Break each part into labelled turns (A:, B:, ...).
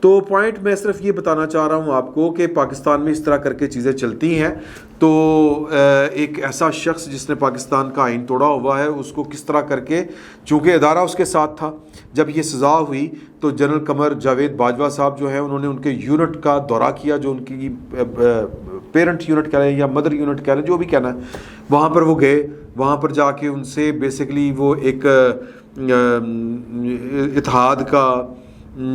A: تو پوائنٹ میں صرف یہ بتانا چاہ رہا ہوں آپ کو کہ پاکستان میں اس طرح کر کے چیزیں چلتی ہیں. تو ایک ایسا شخص جس نے پاکستان کا آئین توڑا ہوا ہے اس کو کس طرح کر کے, چونکہ ادارہ اس کے ساتھ تھا, جب یہ سزا ہوئی تو جنرل قمر جاوید باجوہ صاحب جو ہیں انہوں نے ان کے یونٹ کا دورہ کیا, جو ان کی پیرنٹ یونٹ کہہ لیں یا مدر یونٹ کہہ لیں, جو بھی کہنا ہے, وہاں پر وہ گئے. وہاں پر جا کے ان سے بیسیکلی وہ ایک اتحاد کا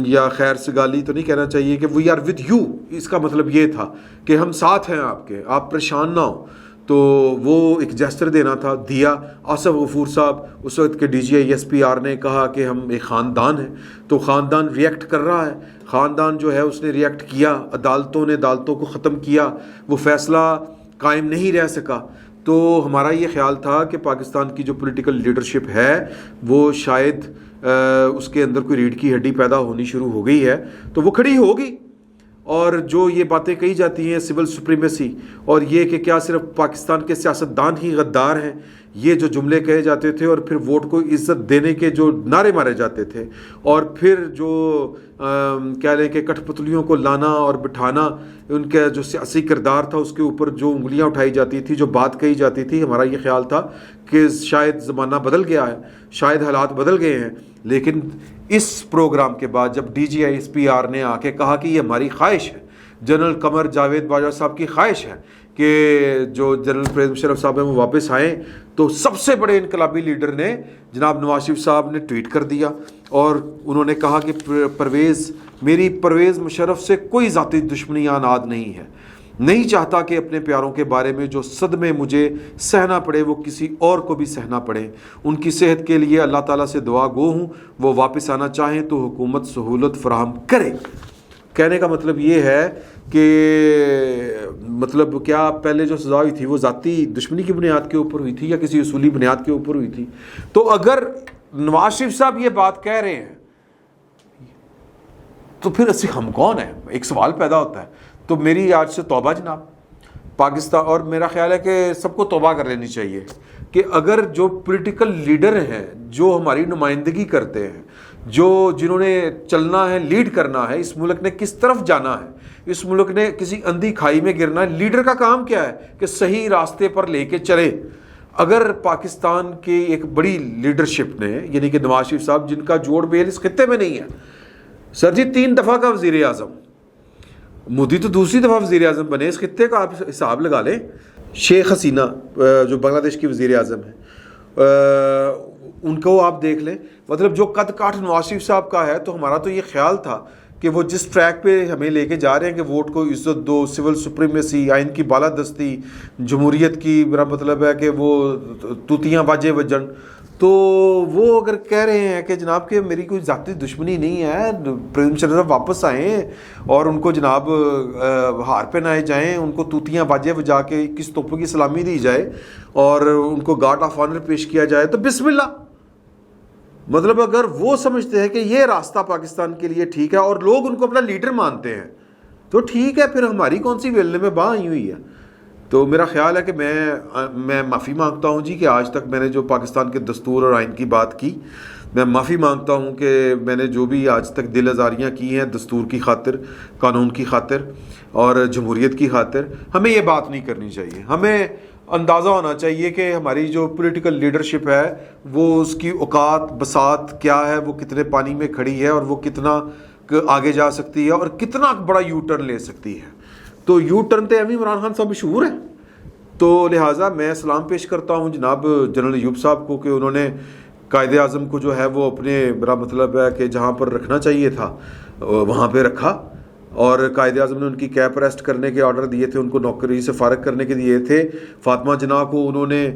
A: یا خیر سگالی تو نہیں کہنا چاہیے کہ وی آر ود یو, اس کا مطلب یہ تھا کہ ہم ساتھ ہیں آپ کے, آپ پریشان نہ ہو. تو وہ ایک جیسچر دینا تھا, دیا. آصف غفور صاحب اس وقت کے D G I S P R نے کہا کہ ہم ایک خاندان ہیں, تو خاندان ریئیکٹ کر رہا ہے. خاندان جو ہے اس نے ریئیکٹ کیا, عدالتوں نے عدالتوں کو ختم کیا, وہ فیصلہ قائم نہیں رہ سکا. تو ہمارا یہ خیال تھا کہ پاکستان کی جو پولیٹیکل لیڈرشپ ہے وہ شاید اس کے اندر کوئی ریڑھ کی ہڈی پیدا ہونی شروع ہو گئی ہے, تو وہ کھڑی ہوگی. اور جو یہ باتیں کہی جاتی ہیں سول سپریمیسی, اور یہ کہ کیا صرف پاکستان کے سیاستدان ہی غدار ہیں, یہ جو جملے کہے جاتے تھے, اور پھر ووٹ کو عزت دینے کے جو نعرے مارے جاتے تھے, اور پھر جو کہہ لیں کہ کٹھ پتلیوں کو لانا اور بٹھانا, ان کا جو سیاسی کردار تھا اس کے اوپر جو انگلیاں اٹھائی جاتی تھی, جو بات کہی جاتی تھی, ہمارا یہ خیال تھا کہ شاید زمانہ بدل گیا ہے, شاید حالات بدل گئے ہیں. لیکن اس پروگرام کے بعد جب D G I S P R نے آ کے کہا کہ یہ ہماری خواہش ہے, جنرل قمر جاوید باجوہ صاحب کی خواہش ہے کہ جو جنرل پرویز مشرف صاحب ہیں وہ واپس آئیں, تو سب سے بڑے انقلابی لیڈر نے جناب نواز شریف صاحب نے ٹویٹ کر دیا, اور انہوں نے کہا کہ میری پرویز مشرف سے کوئی ذاتی دشمنی عناد نہیں ہے, نہیں چاہتا کہ اپنے پیاروں کے بارے میں جو صدمے مجھے سہنا پڑے وہ کسی اور کو بھی سہنا پڑے. ان کی صحت کے لیے اللہ تعالیٰ سے دعا گو ہوں, وہ واپس آنا چاہیں تو حکومت سہولت فراہم کرے. کہنے کا مطلب یہ ہے کہ مطلب کیا پہلے جو سزا ہوئی تھی وہ ذاتی دشمنی کی بنیاد کے اوپر ہوئی تھی یا کسی اصولی بنیاد کے اوپر ہوئی تھی؟ تو اگر نواز شریف صاحب یہ بات کہہ رہے ہیں تو پھر ہم کون ہیں؟ ایک سوال پیدا ہوتا ہے. تو میری آج سے توبہ جناب پاکستان, اور میرا خیال ہے کہ سب کو توبہ کر لینی چاہیے کہ اگر جو پولیٹیکل لیڈر ہیں, جو ہماری نمائندگی کرتے ہیں, جنہوں نے چلنا ہے, لیڈ کرنا ہے, اس ملک نے کس طرف جانا ہے, اس ملک نے کسی اندھی کھائی میں گرنا ہے, لیڈر کا کام کیا ہے کہ صحیح راستے پر لے کے چلے. اگر پاکستان کی ایک بڑی لیڈرشپ نے, یعنی کہ نواز شریف صاحب جن کا جوڑ بیل اس خطے میں نہیں ہے, سر جی 3 دفعہ کا وزیر اعظم, مودی تو دوسری دفعہ وزیر اعظم بنے, اس خطے کا آپ حساب لگا لیں. شیخ حسینہ جو بنگلہ دیش کی وزیر اعظم ہیں, ان کو آپ دیکھ لیں. مطلب جو قد کاٹ نواز شریف صاحب کا ہے, تو ہمارا تو یہ خیال تھا کہ وہ جس ٹریک پہ ہمیں لے کے جا رہے ہیں کہ ووٹ کو عزت دو, سول سپریمیسی, آئین کی بالادستی, جمہوریت کی, میرا مطلب ہے کہ وہ توتیاں باجے وجن, تو وہ اگر کہہ رہے ہیں کہ جناب کہ میری کوئی ذاتی دشمنی نہیں ہے, پریزیڈنٹ صاحب واپس آئیں اور ان کو جناب ہار پہنائے جائیں, ان کو توتیاں باجے بجا کے کس توپوں کی سلامی دی جائے اور ان کو گارڈ آف آنر پیش کیا جائے, تو بسم اللہ. مطلب اگر وہ سمجھتے ہیں کہ یہ راستہ پاکستان کے لیے ٹھیک ہے اور لوگ ان کو اپنا لیڈر مانتے ہیں, تو ٹھیک ہے, پھر ہماری کون سی ویلنے میں باں آئی ہوئی ہے. تو میرا خیال ہے کہ میں معافی مانگتا ہوں جی کہ آج تک میں نے جو پاکستان کے دستور اور آئین کی بات کی, میں معافی مانگتا ہوں کہ میں نے جو بھی آج تک دل آزاریاں کی ہیں دستور کی خاطر, قانون کی خاطر اور جمہوریت کی خاطر. ہمیں یہ بات نہیں کرنی چاہیے. ہمیں اندازہ ہونا چاہیے کہ ہماری جو پولیٹیکل لیڈرشپ ہے وہ اس کی اوقات بساط کیا ہے, وہ کتنے پانی میں کھڑی ہے اور وہ کتنا آگے جا سکتی ہے اور کتنا بڑا یو ٹرن لے سکتی ہے. تو یو ٹرن تے ایم عمران خان صاحب مشہور ہیں, تو لہٰذا میں سلام پیش کرتا ہوں جناب جنرل ایوب صاحب کو کہ انہوں نے قائد اعظم کو جو ہے وہ اپنے, میرا مطلب ہے کہ جہاں پر رکھنا چاہیے تھا وہاں پہ رکھا, اور قائد اعظم نے ان کی کیپ ریسٹ کرنے کے آرڈر دیے تھے, ان کو نوکری سے فارغ کرنے کے دیے تھے. فاطمہ جناح کو انہوں نے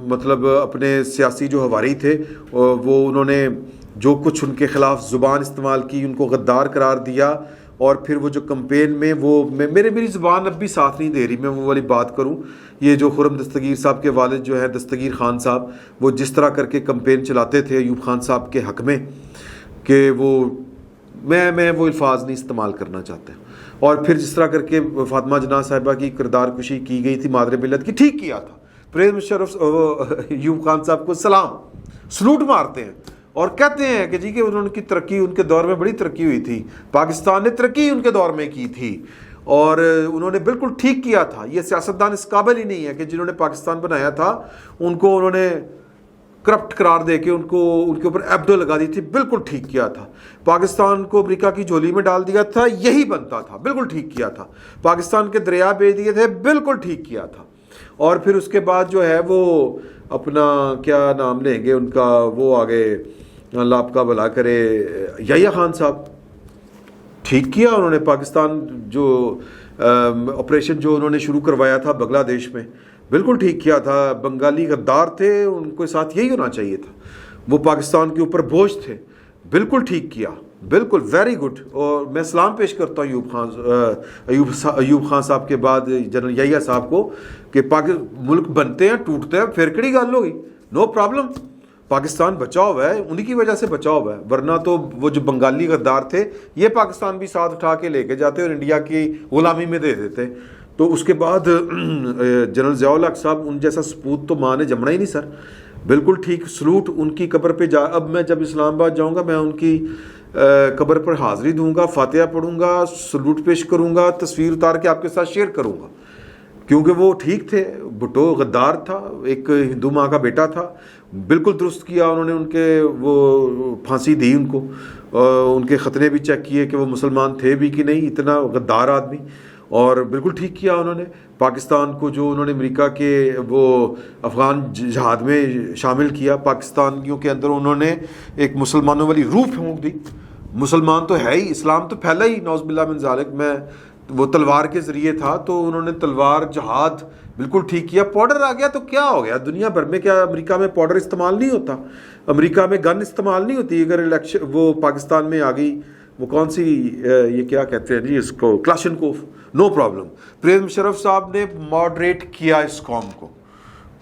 A: مطلب اپنے سیاسی جو ہواری تھے وہ انہوں نے جو کچھ ان کے خلاف زبان استعمال کی ان کو غدار قرار دیا, اور پھر وہ جو کمپین میں وہ میری زبان اب بھی ساتھ نہیں دے رہی میں وہ والی بات کروں. یہ جو خرم دستگیر صاحب کے والد جو ہیں دستگیر خان صاحب, وہ جس طرح کر کے کمپین چلاتے تھے ایوب خان صاحب کے حق میں کہ وہ میں وہ الفاظ نہیں استعمال کرنا چاہتے, اور پھر جس طرح کر کے فاطمہ جناح صاحبہ کی کردار کشی کی گئی تھی مادر ملت کی, ٹھیک کیا تھا. پریز مشرف ایوب خان صاحب کو سلام سلوٹ مارتے ہیں, اور کہتے ہیں کہ جی کہ انہوں کی ترقی ان کے دور میں بڑی ترقی ہوئی تھی، پاکستان نے ترقی ان کے دور میں کی تھی اور انہوں نے بالکل ٹھیک کیا تھا. یہ سیاستدان اس قابل ہی نہیں ہے کہ جنہوں نے پاکستان بنایا تھا ان کو انہوں نے کرپٹ قرار دے کے ان کے اوپر ایبڈو لگا دی تھی. بالکل ٹھیک کیا تھا. پاکستان کو امریکہ کی جھولی میں ڈال دیا تھا، یہی بنتا تھا. بالکل ٹھیک کیا تھا. پاکستان کے دریا بیچ دیے تھے، بالکل ٹھیک کیا تھا. اور پھر اس کے بعد جو ہے وہ اپنا کیا نام لیں گے ان کا، وہ آگے اللہ آپ کا بھلا کرے، یحییٰ خان صاحب، ٹھیک کیا انہوں نے. پاکستان جو آپریشن جو انہوں نے شروع کروایا تھا بنگلہ دیش میں، بالکل ٹھیک کیا تھا. بنگالی غدار تھے، ان کے ساتھ یہی ہونا چاہیے تھا. وہ پاکستان کے اوپر بوجھ تھے، بالکل ٹھیک کیا، بالکل ویری گڈ. اور میں سلام پیش کرتا ہوں ایوب خان صاحب کے بعد جنرل یحییٰ صاحب کو کہ ملک بنتے ہیں ٹوٹتے ہیں پھر کڑی گل ہوگی، نو پرابلم. پاکستان بچا ہوا ہے، انہی کی وجہ سے بچا ہوا ہے، ورنہ تو وہ جو بنگالی غدار تھے یہ پاکستان بھی ساتھ اٹھا کے لے کے جاتے اور انڈیا کی غلامی میں دے دیتے. تو اس کے بعد جنرل ضیاء الحق صاحب، ان جیسا سپوت تو ماں نے جمنا ہی نہیں سر. بالکل ٹھیک. سلوٹ ان کی قبر پہ اب میں جب اسلام آباد جاؤں گا میں ان کی قبر پر حاضری دوں گا، فاتحہ پڑھوں گا، سلوٹ پیش کروں گا، تصویر اتار کے آپ کے ساتھ شیئر کروں گا، کیونکہ وہ ٹھیک تھے. بھٹو غدار تھا، ایک ہندو ماں کا بیٹا تھا. بالکل درست کیا انہوں نے. ان کے وہ پھانسی دی ان کو، ان کے ختنے بھی چیک کیے کہ وہ مسلمان تھے بھی کہ نہیں، اتنا غدار آدمی. اور بالکل ٹھیک کیا انہوں نے. پاکستان کو جو انہوں نے امریکہ کے وہ افغان جہاد میں شامل کیا، پاکستانیوں کے اندر انہوں نے ایک مسلمانوں والی روح پھونک دی. مسلمان تو ہے ہی، اسلام تو پھیلا ہی نعوذ باللہ من ذالک. میں وہ تلوار کے ذریعے تھا تو انہوں نے تلوار جہاد بالکل ٹھیک کیا. پاؤڈر آ گیا تو کیا ہو گیا دنیا بھر میں؟ کیا امریکہ میں پاؤڈر استعمال نہیں ہوتا؟ امریکہ میں گن استعمال نہیں ہوتی؟ اگر الیکشن وہ پاکستان میں آ گئی، وہ کون سی یہ کیا کہتے ہیں جی اس کو، Kalashnikov, no problem. Pervez Musharraf صاحب نے ماڈریٹ کیا اس قوم کو.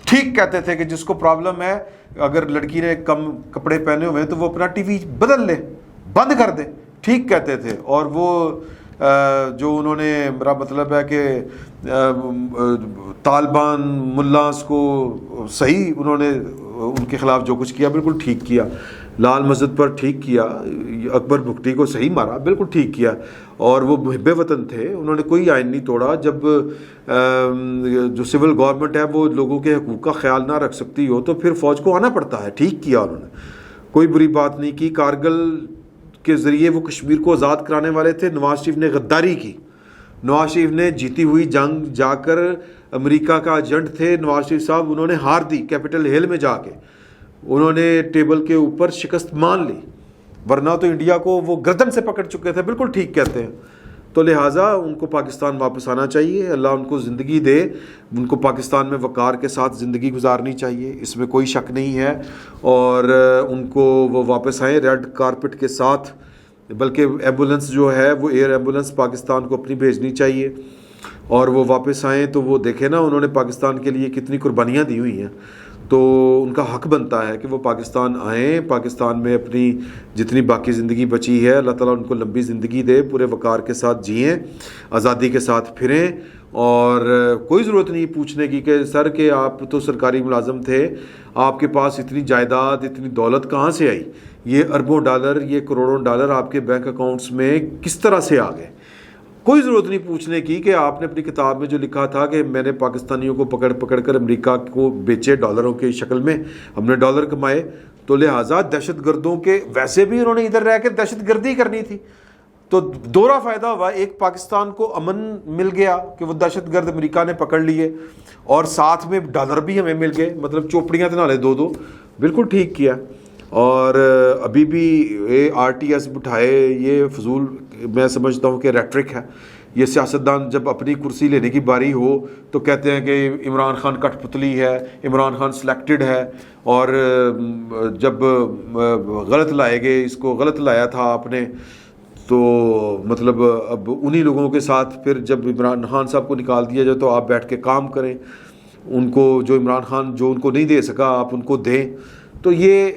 A: ٹھیک کہتے تھے کہ جس کو پرابلم ہے، اگر لڑکی نے کم کپڑے پہنے ہوئے ہیں تو وہ اپنا ٹی وی بدل لے، بند کر دے. ٹھیک کہتے تھے. اور وہ جو انہوں نے، میرا مطلب ہے کہ طالبان ملاز کو صحیح انہوں نے ان کے خلاف جو کچھ کیا بالکل ٹھیک کیا. لال مسجد پر ٹھیک کیا. اکبر بھکٹی کو صحیح مارا، بالکل ٹھیک کیا. اور وہ محب وطن تھے، انہوں نے کوئی آئین نہیں توڑا. جب جو سول گورنمنٹ ہے وہ لوگوں کے حقوق کا خیال نہ رکھ سکتی ہو تو پھر فوج کو آنا پڑتا ہے. ٹھیک کیا انہوں نے، کوئی بری بات نہیں کی. کارگل کے ذریعے وہ کشمیر کو آزاد کرانے والے تھے. نواز شریف نے غداری کی. نواز شریف نے جیتی ہوئی جنگ جا کر امریکہ کا ایجنٹ تھے نواز شریف صاحب، انہوں نے ہار دی. کیپٹل ہل میں جا کے انہوں نے ٹیبل کے اوپر شکست مان لی، ورنہ تو انڈیا کو وہ گردن سے پکڑ چکے تھے. بالکل ٹھیک کہتے ہیں. تو لہٰذا ان کو پاکستان واپس آنا چاہیے. اللہ ان کو زندگی دے. ان کو پاکستان میں وقار کے ساتھ زندگی گزارنی چاہیے، اس میں کوئی شک نہیں ہے. اور ان کو وہ واپس آئیں ریڈ کارپٹ کے ساتھ. بلکہ ایمبولنس جو ہے وہ ایئر ایمبولنس پاکستان کو اپنی بھیجنی چاہیے. اور وہ واپس آئیں تو وہ دیکھیں نا انہوں نے پاکستان کے لیے کتنی قربانیاں دی ہوئی ہیں. تو ان کا حق بنتا ہے کہ وہ پاکستان آئیں، پاکستان میں اپنی جتنی باقی زندگی بچی ہے اللہ تعالیٰ ان کو لمبی زندگی دے، پورے وقار کے ساتھ جئیں، آزادی کے ساتھ پھریں. اور کوئی ضرورت نہیں پوچھنے کی کہ سر کہ آپ تو سرکاری ملازم تھے، آپ کے پاس اتنی جائیداد اتنی دولت کہاں سے آئی؟ یہ اربوں ڈالر، یہ کروڑوں ڈالر آپ کے بینک اکاؤنٹس میں کس طرح سے آ گئے؟ کوئی ضرورت نہیں پوچھنے کی کہ آپ نے اپنی کتاب میں جو لکھا تھا کہ میں نے پاکستانیوں کو پکڑ پکڑ کر امریکہ کو بیچے ڈالروں کی شکل میں، ہم نے ڈالر کمائے. تو لہٰذا دہشت گردوں کے ویسے بھی انہوں نے ادھر رہ کے دہشت گردی کرنی تھی. تو دورہ فائدہ ہوا. ایک پاکستان کو امن مل گیا کہ وہ دہشت گرد امریکہ نے پکڑ لیے، اور ساتھ میں ڈالر بھی ہمیں مل گئے. مطلب چوپڑیاں تو نہ لے دو. بالکل ٹھیک کیا. اور ابھی بھی آر ٹی ایس بٹھائے، یہ فضول میں سمجھتا ہوں کہ ریٹرک ہے. یہ سیاستدان جب اپنی کرسی لینے کی باری ہو تو کہتے ہیں کہ عمران خان کٹ پتلی ہے، عمران خان سلیکٹڈ ہے. اور جب غلط لائے گے، اس کو غلط لایا تھا آپ نے، تو مطلب اب انہی لوگوں کے ساتھ پھر جب عمران خان صاحب کو نکال دیا جائے تو آپ بیٹھ کے کام کریں. ان کو جو عمران خان جو ان کو نہیں دے سکا آپ ان کو دیں. تو یہ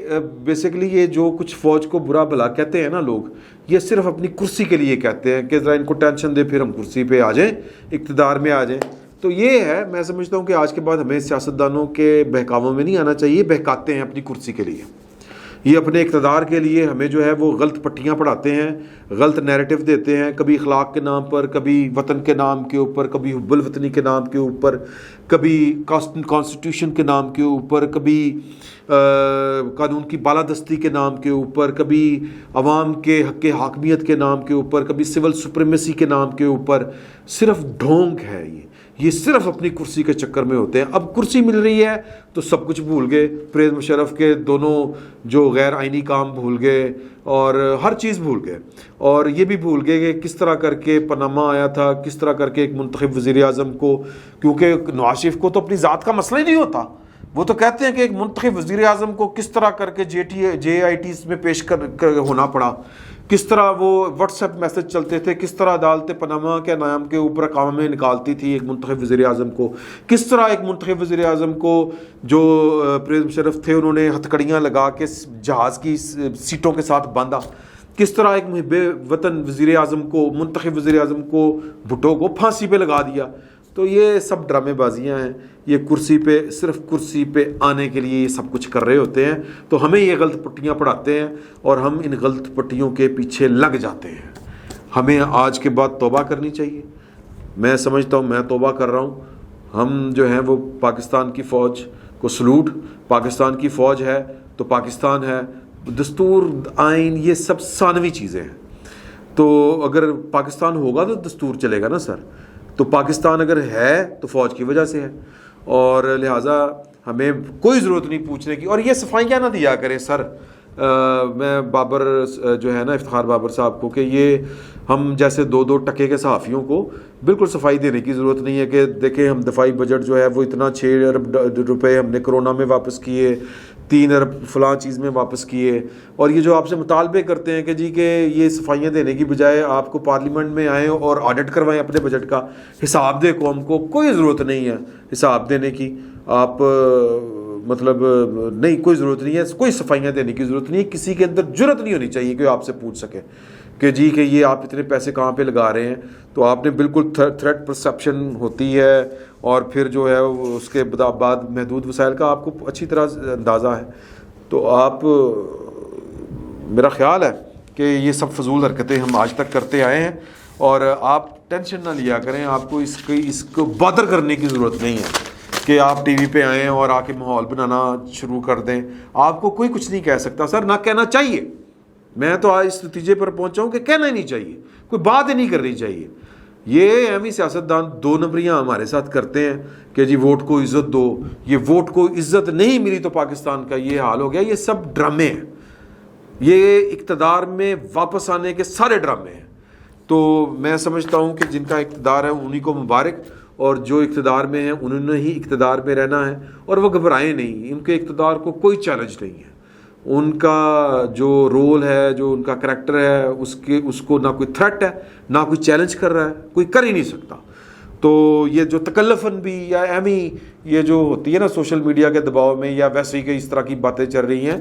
A: بیسیکلی یہ جو کچھ فوج کو برا بھلا کہتے ہیں نا لوگ، یہ صرف اپنی کرسی کے لیے کہتے ہیں کہ ذرا ان کو ٹینشن دے پھر ہم کرسی پہ آ جائیں، اقتدار میں آ جائیں. تو یہ ہے، میں سمجھتا ہوں کہ آج کے بعد ہمیں سیاستدانوں کے بہکاووں میں نہیں آنا چاہیے. بہکاتے ہیں اپنی کرسی کے لیے. یہ اپنے اقتدار کے لیے ہمیں جو ہے وہ غلط پٹیاں پڑھاتے ہیں، غلط نیریٹو دیتے ہیں، کبھی اخلاق کے نام پر، کبھی وطن کے نام کے اوپر، کبھی حب الوطنی کے نام کے اوپر، کبھی کانسٹیٹیوشن کے نام کے اوپر، کبھی قانون کی بالادستی کے نام کے اوپر، کبھی عوام کے حق حاکمیت کے نام کے اوپر، کبھی سول سپریمیسی کے نام کے اوپر. صرف ڈھونگ ہے یہ صرف اپنی کرسی کے چکر میں ہوتے ہیں. اب کرسی مل رہی ہے تو سب کچھ بھول گئے، پرویز مشرف کے دونوں جو غیر آئینی کام بھول گئے اور ہر چیز بھول گئے، اور یہ بھی بھول گئے کہ کس طرح کر کے پاناما آیا تھا، کس طرح کر کے ایک منتخب وزیر اعظم کو، کیونکہ نواز شریف کو تو اپنی ذات کا مسئلہ ہی نہیں ہوتا. وہ تو کہتے ہیں کہ ایک منتخب وزیر اعظم کو کس طرح کر کے جے آئی ٹیز میں پیش کر ہونا پڑا، کس طرح وہ واٹس ایپ میسج چلتے تھے، کس طرح عدالت پاناما کے نام کے اوپر اقوام میں نکالتی تھی ایک منتخب وزیر اعظم کو، کس طرح ایک منتخب وزیر اعظم کو جو پرویز مشرف تھے انہوں نے ہتھکڑیاں لگا کے جہاز کی سیٹوں کے ساتھ باندھا، کس طرح ایک محب وطن وزیر اعظم کو، منتخب وزیر اعظم کو، بھٹو کو پھانسی پہ لگا دیا. تو یہ سب ڈرامے بازیاں ہیں، یہ کرسی پہ صرف کرسی پہ آنے کے لیے یہ سب کچھ کر رہے ہوتے ہیں. تو ہمیں یہ غلط پٹیاں پڑھاتے ہیں اور ہم ان غلط پٹیوں کے پیچھے لگ جاتے ہیں. ہمیں آج کے بعد توبہ کرنی چاہیے. میں سمجھتا ہوں، میں توبہ کر رہا ہوں. ہم جو ہیں وہ پاکستان کی فوج کو سلوٹ، پاکستان کی فوج ہے تو پاکستان ہے. دستور، آئین، یہ سب ثانوی چیزیں ہیں. تو اگر پاکستان ہوگا تو دستور چلے گا نا سر. تو پاکستان اگر ہے تو فوج کی وجہ سے ہے، اور لہٰذا ہمیں کوئی ضرورت نہیں پوچھنے کی. اور یہ صفائیاں نہ دیا کریں سر. میں بابر جو ہے نا، افتخار بابر صاحب کو، کہ یہ ہم جیسے 2 ٹکے کے صحافیوں کو بالکل صفائی دینے کی ضرورت نہیں ہے کہ دیکھیں ہم دفاعی بجٹ جو ہے وہ اتنا 6 ارب روپے ہم نے کرونا میں واپس کیے، 3 ارب فلاں چیز میں واپس کیے. اور یہ جو آپ سے مطالبے کرتے ہیں کہ جی کہ یہ صفائیاں دینے کی بجائے آپ کو پارلیمنٹ میں آئیں اور آڈٹ کروائیں اپنے بجٹ کا، حساب دے قوم کو. کوئی ضرورت نہیں ہے حساب دینے کی. آپ مطلب نہیں، کوئی ضرورت نہیں ہے، کوئی صفائیاں دینے کی ضرورت نہیں ہے. کسی کے اندر جرت نہیں ہونی چاہیے کہ آپ سے پوچھ سکے کہ جی کہ یہ آپ اتنے پیسے کہاں پہ لگا رہے ہیں. تو آپ نے بالکل تھریٹ پرسیپشن ہوتی ہے، اور پھر جو ہے اس کے بعد محدود وسائل کا آپ کو اچھی طرح اندازہ ہے. تو آپ، میرا خیال ہے کہ یہ سب فضول حرکتیں ہم آج تک کرتے آئے ہیں، اور آپ ٹینشن نہ لیا کریں. آپ کو اس کو بادر کرنے کی ضرورت نہیں ہے کہ آپ ٹی وی پہ آئیں اور آ کے ماحول بنانا شروع کر دیں. آپ کو کوئی کچھ نہیں کہہ سکتا سر، نہ کہنا چاہیے. میں تو آج اس نتیجے پر پہنچا ہوں کہ کہنا ہی نہیں چاہیے، کوئی بات ہی نہیں کرنی چاہیے. یہ اہمی سیاستدان 2 نمبریاں ہمارے ساتھ کرتے ہیں کہ جی ووٹ کو عزت دو. یہ ووٹ کو عزت نہیں ملی تو پاکستان کا یہ حال ہو گیا. یہ سب ڈرامے ہیں، یہ اقتدار میں واپس آنے کے سارے ڈرامے ہیں. تو میں سمجھتا ہوں کہ جن کا اقتدار ہے انہی کو مبارک، اور جو اقتدار میں ہیں انہوں نے ہی اقتدار میں رہنا ہے. اور وہ گھبرائیں نہیں، ان کے اقتدار کو کوئی چیلنج نہیں ہے. ان کا جو رول ہے، جو ان کا کریکٹر ہے، اس کو نہ کوئی تھریٹ ہے، نہ کوئی چیلنج کر رہا ہے، کوئی کر ہی نہیں سکتا. تو یہ جو تکلفاً بھی یا اہمی یہ جو ہوتی ہے نا سوشل میڈیا کے دباؤ میں، یا ویسے ہی کہ اس طرح کی باتیں چل رہی ہیں،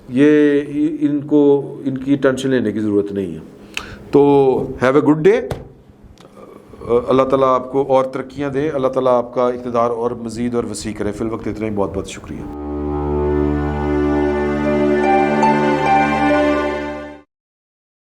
A: یہ ان کی ٹینشن لینے کی ضرورت نہیں ہے. تو ہیو اے گڈ ڈے. اللہ تعالیٰ آپ کو اور ترقیاں دے، اللہ تعالیٰ آپ کا اقتدار اور مزید اور وسیع کرے. فی الوقت اتنا ہی. بہت بہت شکریہ.